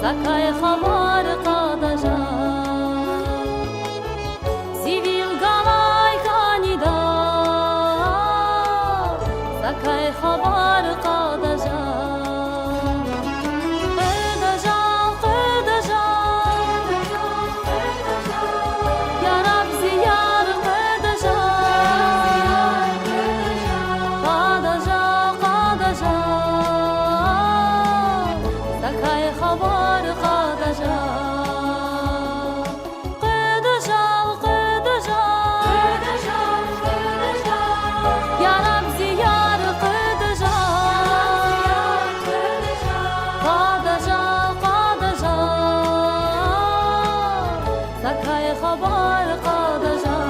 Zakay xabar qadaja Sivil galay kanida Zakay xabar qadaja Zakay xabar qadaja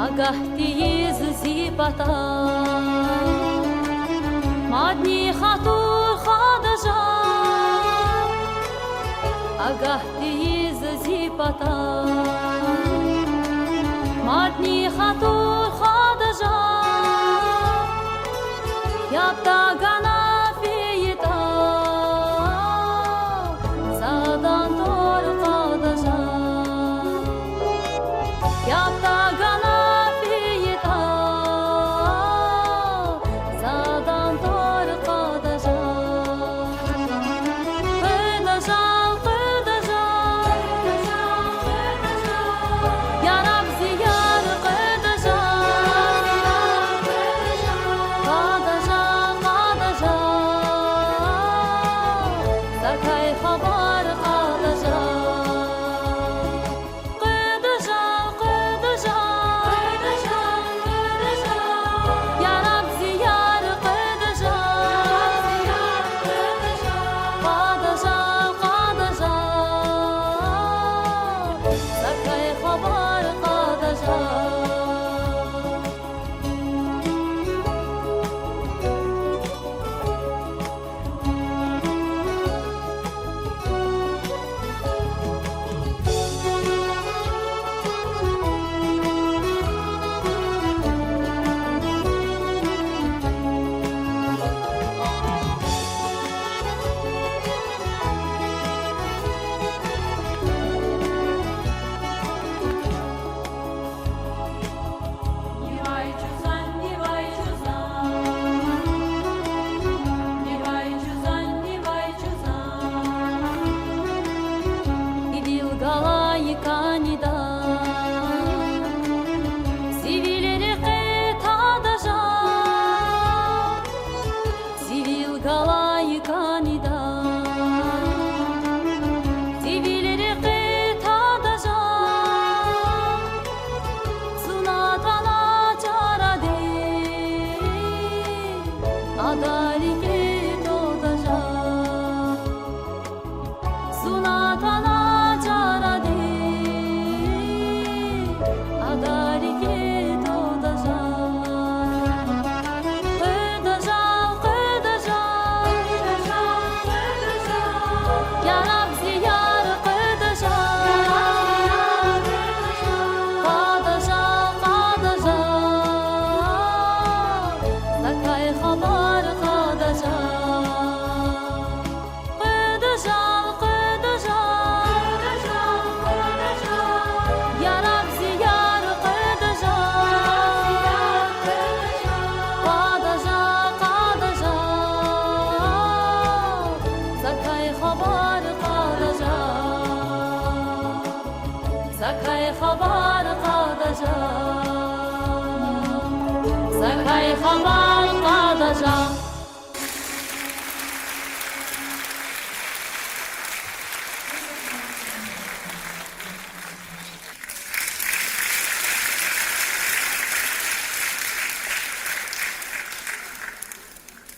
Agahtiyiz zipata Madni khatur khadaja Agahtiyiz zipata Madni khatur khadaja Yapta gana fiyita Sadan tor khadaja Yapta gana Zakay xabar qadaja Qadaja qadaja Ya Rab ziyar qadaja Qadaja qadaja Zakay xabar qadaja Galay kanida Sivileri qetadaja Sivil galay kanida Sivileri qetadaja Sunatana charade Adali qetodaja Sunatana Zakay xabar qadaja Zakay xabar qadaja